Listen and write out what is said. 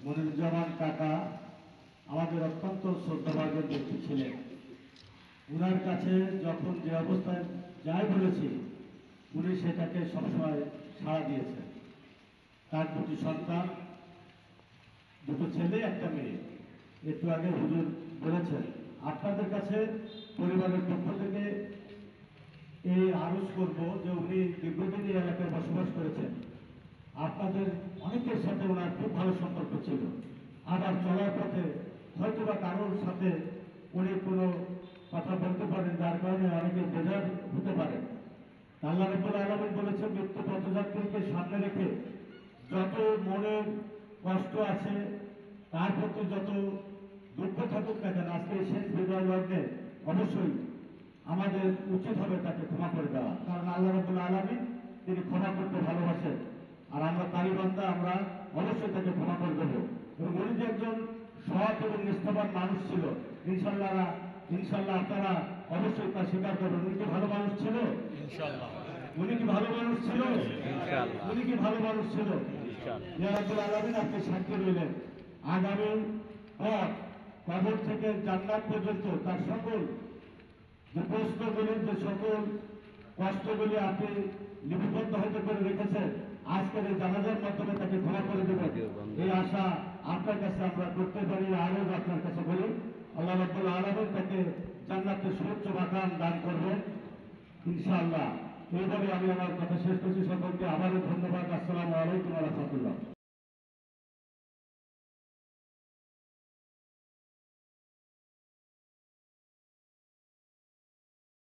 মনিরুজ্জামান কাকা আমাদের অত্যন্ত শ্রদ্ধাভাজন ব্যক্তি ছিলেন। উনার কাছে যখন যে অবস্থায় যাই বলেছি উনি সেটাকে সবসময় সাড়া দিয়েছেন। তার দুটি সন্তান, দুটো ছেলে একটা মেয়ে। একটু আগে হুজুর বলেছেন, আপনাদের কাছে পরিবারের পক্ষ থেকে এই আরজ করব যে উনি দীর্ঘদিন এই এলাকায় বসবাস করেছেন। আপনাদের অনেকের সাথে ওনার খুব ভালো সম্পর্ক ছিল। আবার চলার পথে হয়তো বা কারোর সাথে উনি কোনো কথা বলতে পারেন, যার কারণে অনেকে বেজার হতে পারে। আল্লাহ রাব্বুল আলামিন বলেছেন, মৃত্যু পথযাত্রীকে সামনে রেখে যত মনের কষ্ট আছে, তার প্রতি যত দুঃখ থাকুক না কেন, আজকে শেষ বিদায় লগ্নে অবশ্যই আমাদের উচিত হবে তাকে ক্ষমা করে দেওয়া। কারণ আল্লাহ রাব্বুল আলামিন তিনি ক্ষমা করতে ভালোবাসেন, আর আমরা তারই বান্দা, আমরা অবশ্যই তাকে ক্ষমা করে দেবো। এবং উনি যে একজন সৎ এবং নিষ্ঠাবান মানুষ ছিল, ইনশাল্লাহ আপনারা অবশ্যই তা স্বীকার করবেন। উনি কি ভালো মানুষ ছিল? উনি কি ভালো মানুষ ছিল? উনি কি ভালো মানুষ ছিল? ইয়া রাব্বুল আলামিন আপনি সাক্ষী রইলেন। আগামী পথ কবর থেকে জান্নাত পর্যন্ত তার সকল যে প্রশ্নগুলি, যে সকল কষ্টগুলি আপনি লিপিবদ্ধ হতে করে রেখেছেন, আজকের এই জানাজার মাধ্যমে তাকে ক্ষমা করে দেবেন, এই আশা আপনার কাছে আমরা করতে পারি। আরো আপনার কাছে বলি, আল্লাহ রাব্বুল আলামিন তাকে জান্নাতের সুউচ্চ মাকাম দান করবেন ইনশাআল্লাহ। এইভাবে আমি আমার কথা শেষ করছি। সকলকে আবারও ধন্যবাদ। আসসালামু আলাইকুম ওয়া রাহমাতুল্লাহ।